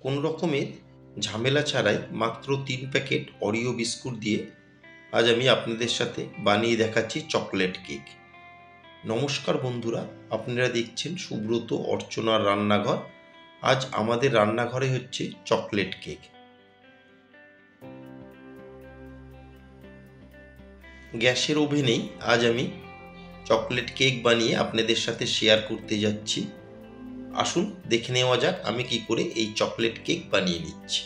কোন রকমের ঝামেলা ছাড়াই মাত্র 3 প্যাকেট অরিও বিস্কুট দিয়ে আজ আমি আপনাদের সাথে বানিয়ে দেখাচ্ছি চকলেট কেক। নমস্কার বন্ধুরা, আপনারা দেখছেন সুব্রত অর্চনার রান্নাঘর। আজ আমাদের রান্নাঘরে হচ্ছে চকলেট কেক। গ্যাসের ওভেনেই আজ আমি চকলেট কেক বানিয়ে আপনাদের সাথে শেয়ার করতে যাচ্ছি। আসুন দেখে নেওয়া যাক আমি কি করে এই চকলেট কেক বানিয়ে নিচ্ছি।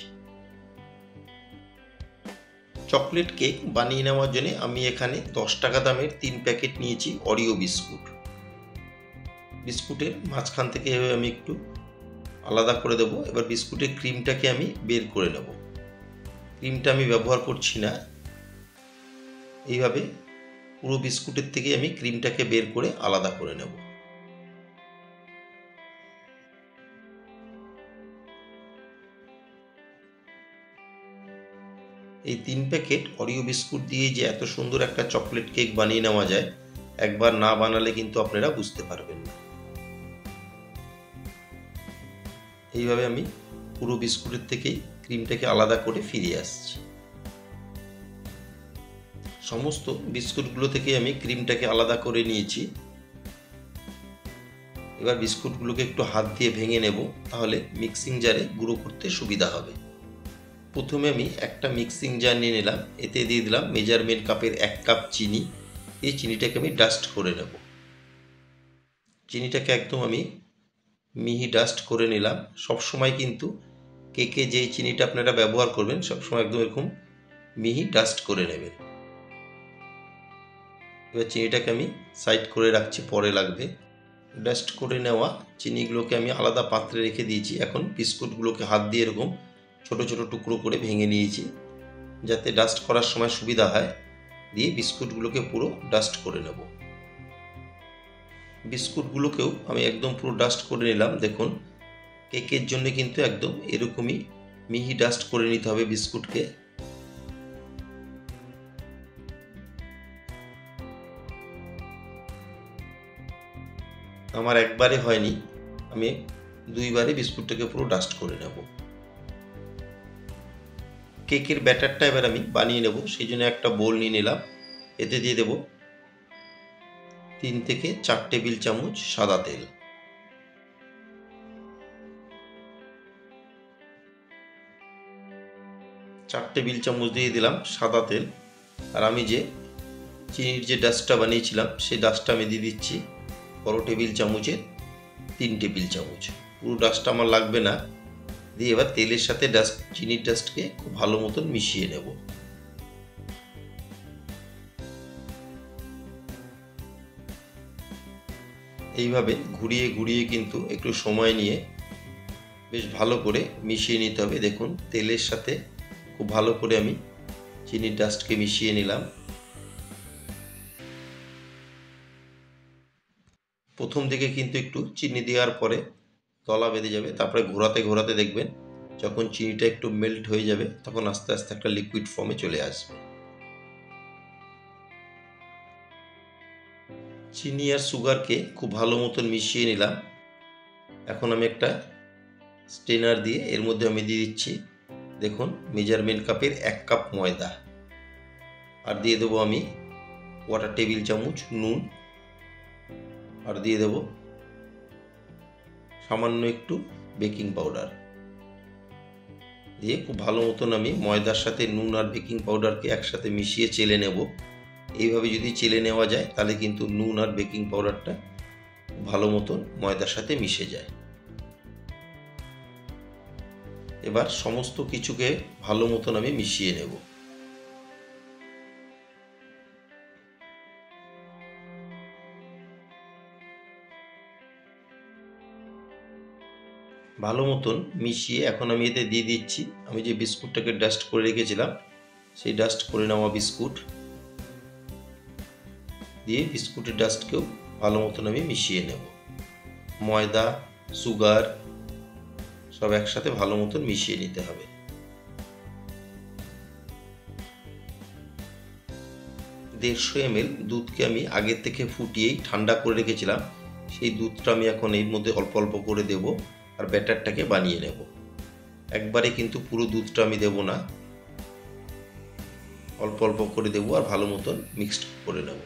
চকলেট কেক বানিয়ে নেওয়ার জন্য আমি এখানে 10 টাকা দামের 3 প্যাকেট নিয়েছি অরিও বিস্কুট। বিস্কুটের মাঝখান থেকে এভাবে আমি একটু আলাদা করে দেবো। এবার বিস্কুটের ক্রিমটাকে আমি বের করে নেব। ক্রিমটা আমি ব্যবহার করছি না, এইভাবে পুরো বিস্কুটের থেকে আমি ক্রিমটাকে বের করে আলাদা করে নেব। এই 3 প্যাকেট অরিও বিস্কুট দিয়ে যে এত সুন্দর একটা চকলেট কেক বানিয়ে নেওয়া যায়, একবার না বানালে কিন্তু আপনারা বুঝতে পারবেন না। এইভাবে আমি পুরো বিস্কুটের থেকেই ক্রিমটাকে আলাদা করে ফিরিয়ে আসছি। সমস্ত বিস্কুটগুলো থেকে আমি ক্রিমটাকে আলাদা করে নিয়েছি। এবার বিস্কুটগুলোকে একটু হাত দিয়ে ভেঙে নেব, তাহলে মিক্সিং জারে গুঁড়ো করতে সুবিধা হবে। প্রথমে আমি একটা মিক্সিং জার নিয়ে নিলাম, এতে দিয়ে দিলাম মেজারমেন্ট কাপের 1 কাপ চিনি। এই চিনিটাকে আমি ডাস্ট করে নেব। চিনিটাকে একদম আমি মিহি ডাস্ট করে নিলাম। সবসময় কিন্তু কেকে যেই চিনিটা আপনারা ব্যবহার করবেন সবসময় একদম এরকম মিহি ডাস্ট করে নেবেন। এবার চিনিটাকে আমি সাইড করে রাখছি, পরে লাগবে। ডাস্ট করে নেওয়া চিনিগুলোকে আমি আলাদা পাত্রে রেখে দিয়েছি। এখন বিস্কুটগুলোকে হাত দিয়ে এরকম ছোট ছোট টুকরো করে ভেঙে নিয়েছি, যাতে ডাস্ট করার সময় সুবিধা হয়। দিয়ে বিস্কুটগুলোকে পুরো ডাস্ট করে নেব। বিস্কুটগুলোকেও আমি একদম পুরো ডাস্ট করে নিলাম। দেখুন, কেকের জন্য কিন্তু একদম এরকমই মিহি ডাস্ট করে নিতে হবে বিস্কুটকে। আমার একবারে হয়নি, আমি 2 বারে বিস্কুটটাকে পুরো ডাস্ট করে নেব। কেকের ব্যাটারটা এবার আমি বানিয়ে নেব, সেই জন্য একটা বোল নিয়ে নিলাম। এতে দিয়ে দেব 3 থেকে 4 টেবিল চামচ সাদা তেল। চার টেবিল চামচ দিয়ে দিলাম সাদা তেল। আর আমি যে চিনির যে ডাস্টটা বানিয়েছিলাম সেই ডাস্টটা আমি দিয়ে দিচ্ছি বড় টেবিল চামচের 3 টেবিল চামচ। পুরো ডাস্টটা আমার লাগবে না। দিয়ে এবার তেলের সাথে চিনির ডাস্টকে খুব ভালো মতন মিশিয়ে নেব। এইভাবে ঘুরিয়ে ঘুরিয়ে কিন্তু একটু সময় নিয়ে বেশ ভালো করে মিশিয়ে নিতে হবে। দেখুন, তেলের সাথে খুব ভালো করে আমি চিনির ডাস্টকে মিশিয়ে নিলাম। প্রথম দিকে কিন্তু একটু চিনি দেওয়ার পরে তলা বেঁধে যাবে, তারপরে ঘোরাতে ঘোরাতে দেখবেন যখন চিনিটা একটু মেল্ট হয়ে যাবে তখন আস্তে আস্তে একটা লিকুইড ফর্মে চলে আসবে। চিনি আর সুগারকে খুব ভালো মতন মিশিয়ে নিলাম। এখন আমি একটা স্ট্রেনার দিয়ে এর মধ্যে আমি দিয়ে দিচ্ছি, দেখুন, মেজারমেন্ট কাপের 1 কাপ ময়দা। আর দিয়ে দেবো আমি 1/4 টেবিল চামচ নুন। আর দিয়ে দেবো সামান্য একটু বেকিং পাউডার। দিয়ে খুব ভালো মতন আমি ময়দার সাথে নুন আর বেকিং পাউডারকে একসাথে মিশিয়ে চেলে নেব। এইভাবে যদি চেলে নেওয়া যায় তাহলে কিন্তু নুন আর বেকিং পাউডারটা ভালো মতন ময়দার সাথে মিশে যায়। এবার সমস্ত কিছুকে ভালো মতন আমি মিশিয়ে নেব। ভালো মতন মিশিয়ে এখন আমি এতে দিয়ে দিচ্ছি আমি যে বিস্কুটটাকে ডাস্ট করে রেখেছিলাম সেই ডাস্ট করে নেওয়া বিস্কুট। দিয়ে বিস্কুটের ডাস্টকেও ভালো মতন আমি মিশিয়ে নেব। ময়দা, সুগার সব একসাথে ভালো মতন মিশিয়ে নিতে হবে। 150 ml দুধকে আমি আগের থেকে ফুটিয়েই ঠান্ডা করে রেখেছিলাম, সেই দুধটা আমি এখন এর মধ্যে অল্প অল্প করে দেব আর ব্যাটারটাকে বানিয়ে নেব। একবারে কিন্তু পুরো দুধটা আমি দেব না, অল্প অল্প করে দেবো আর ভালো মতন মিক্সড করে নেব।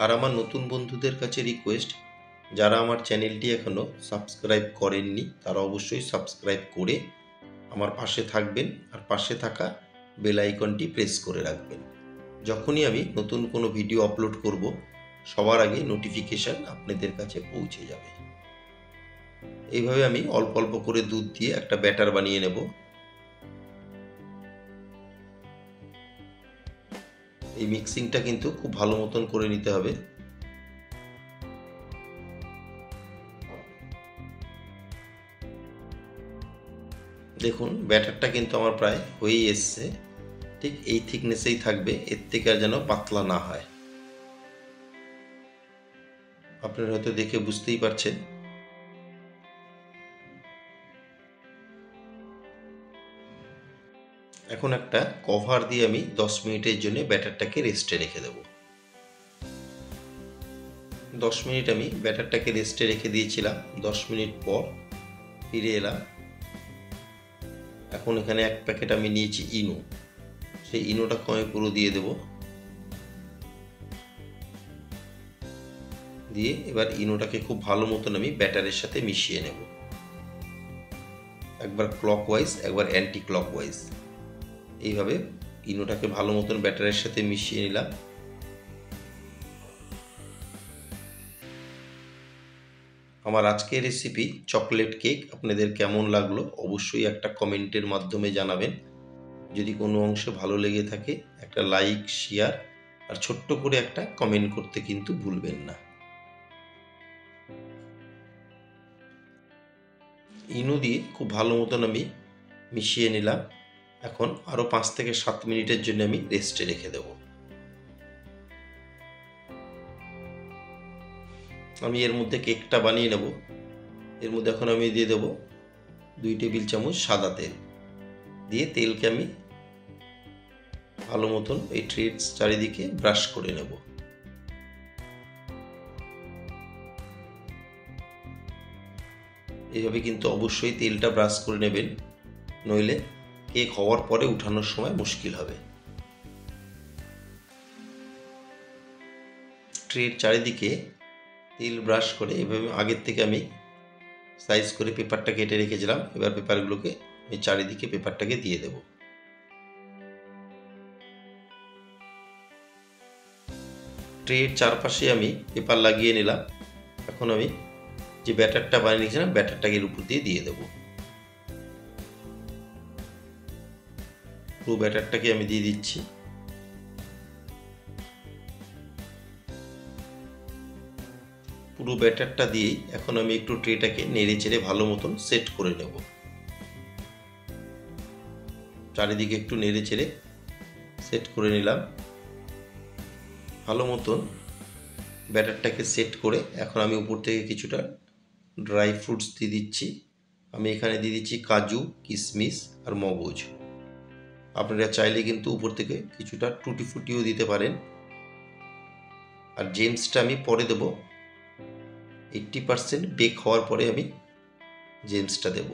আর আমার নতুন বন্ধুদের কাছে রিকোয়েস্ট, যারা আমার চ্যানেলটি এখনও সাবস্ক্রাইব করেননি তারা অবশ্যই সাবস্ক্রাইব করে আমার পাশে থাকবেন আর পাশে থাকা বেল আইকনটি প্রেস করে রাখবেন। যখনই আমি নতুন কোনো ভিডিও আপলোড করব সবার আগে নোটিফিকেশান আপনাদের কাছে পৌঁছে যাবে। এইভাবে আমি অল্প অল্প করে দুধ দিয়ে একটা ব্যাটার বানিয়ে নেব। এই মিক্সিংটা কিন্তু খুব ভালো মতন করে নিতে হবে। দেখুন ব্যাটারটা কিন্তু আমার প্রায় হয়েই এসছে, ঠিক এই থিকনেসেই থাকবে, এর থেকে আর যেন পাতলা না হয়। আপনারা হয়তো দেখে বুঝতেই পারছেন। এখন একটা কভার দিয়ে আমি 10 মিনিটের জন্য ব্যাটারটাকে রেস্টে রেখে দেব। 10 মিনিট আমি ব্যাটারটাকে রেস্টে রেখে দিয়েছিলাম। 10 মিনিট পর ফিরে এলাম। এখন এখানে এক প্যাকেট আমি নিয়েছি ইনো, সেই ইনোটা আমি পুরো দিয়ে দেব। দিয়ে এবার ইনোটাকে খুব ভালো মতন আমি ব্যাটারের সাথে মিশিয়ে নেব, একবার ক্লকওয়াইজ একবার অ্যান্টি ক্লকওয়াইজ। এইভাবে ইনোটাকে ভালো মতন ব্যাটারের সাথে মিশিয়ে নিলাম। আমার আজকের রেসিপি চকলেট কেক আপনাদের কেমন লাগলো অবশ্যই একটা কমেন্টের মাধ্যমে জানাবেন। যদি কোনো অংশে ভালো লেগে থাকে একটা লাইক, শেয়ার আর ছোট্ট করে একটা কমেন্ট করতে কিন্তু ভুলবেন না। ইনো দিয়ে খুব ভালো মতন আমি মিশিয়ে নিলাম। এখন আরও 5 থেকে 7 মিনিটের জন্য আমি রেস্টে রেখে দেব। আমি এর মধ্যে কেকটা বানিয়ে নেব। এর মধ্যে এখন আমি দিয়ে দেব 2 টেবিল চামচ সাদা তেল। দিয়ে তেলকে আমি ভালো মতন এই ট্রের চারিদিকে ব্রাশ করে নেব। এইভাবে কিন্তু অবশ্যই তেলটা ব্রাশ করে নেবেন, নইলে কেক হওয়ার পরে উঠানোর সময় মুশকিল হবে। ট্রের চারিদিকে তেল ব্রাশ করে এভাবে আগের থেকে আমি সাইজ করে পেপারটা কেটে রেখেছিলাম। এবার পেপারগুলোকে আমি চারিদিকে পেপারটাকে দিয়ে দেব। ট্রের চারপাশে আমি পেপার লাগিয়ে নিলাম। এখন আমি যে ব্যাটারটা বানিয়ে রেখেছিলাম ব্যাটারটাকে এর উপর দিয়ে দেব। পুরো ব্যাটারটাকে আমি দিয়ে দিচ্ছি। পুরো ব্যাটারটা দিয়েই এখন আমি একটু ট্রেটাকে নেড়ে চেড়ে ভালো মতন সেট করে নেব। চারিদিকে একটু নেড়ে চেড়ে সেট করে নিলাম। ভালো মতন ব্যাটারটাকে সেট করে এখন আমি উপর থেকে কিছুটা ড্রাই ফ্রুটস দিয়ে দিচ্ছি। আমি এখানে দিয়ে দিচ্ছি কাজু, কিশমিশ আর মগজ। আপনারা চাইলে কিন্তু উপর থেকে কিছুটা টুটি ফুটিও দিতে পারেন। আর জেমসটা আমি পরে দেব, 80% বেক হওয়ার পরে আমি জেমসটা দেব।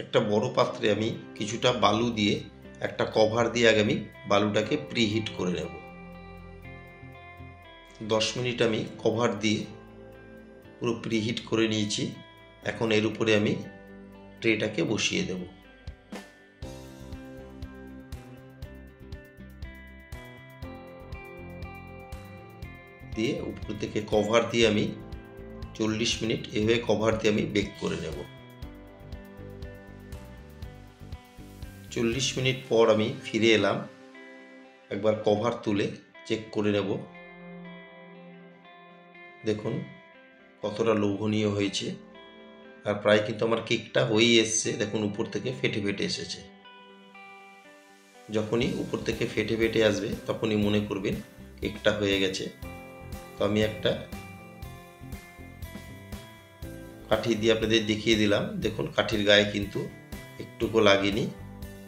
একটা বড় পাত্রে আমি কিছুটা বালু দিয়ে একটা কভার দিয়ে আগে আমি বালুটাকে প্রিহিট করে নেব। 10 মিনিট আমি কভার দিয়ে পুরো প্রিহিট করে নিয়েছি। এখন এর উপরে আমি ট্রেটাকে বসিয়ে দেব। দিয়ে উপর থেকে কভার দিয়ে আমি 40 মিনিট এভাবে কভার দিয়ে আমি বেক করে নেব। 40 মিনিট পর আমি ফিরে এলাম। একবার কভার তুলে চেক করে নেব। দেখুন কতটা লোভনীয় হয়েছে। আর প্রায় কিন্তু আমার কেকটা হয়েই এসছে। দেখুন উপর থেকে ফেটে ফেটে এসেছে। যখনই উপর থেকে ফেটে ফেটে আসবে তখনই মনে করবেন কেকটা হয়ে গেছে। তো আমি একটা কাঠি দিয়ে আপনাদের দেখিয়ে দিলাম। দেখুন কাঠির গায়ে কিন্তু একটুকু লাগেনি।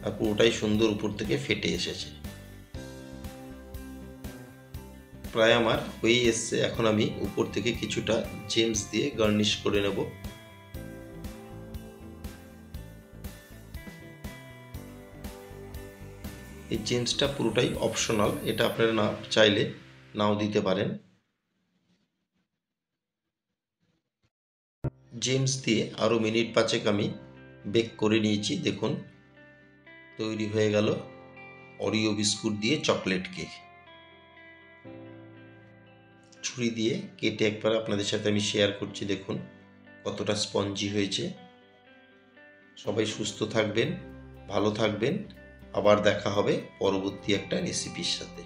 আর পুরোটাই সুন্দর উপর থেকে ফেটে এসেছে। প্রায় আমার হয়ে এসছে। এখন আমি উপর থেকে কিছুটা জেমস দিয়ে গার্নিশ করে নেব। এই জেমসটা পুরোটাই অপশনাল, এটা আপনারা না চাইলে নাও দিতে পারেন। জেমস দিয়ে আরও মিনিট 5 আমি বেক করে নিয়েছি। দেখুন তৈরি হয়ে গেল অরিও বিস্কুট দিয়ে চকলেট কেক। ছুরি দিয়ে কেটে একবার আপনাদের সাথে আমি শেয়ার করছি, দেখুন কতটা স্পঞ্জি হয়েছে। সবাই সুস্থ থাকবেন, ভালো থাকবেন। আবার দেখা হবে পরবর্তী একটা রেসিপির সাথে।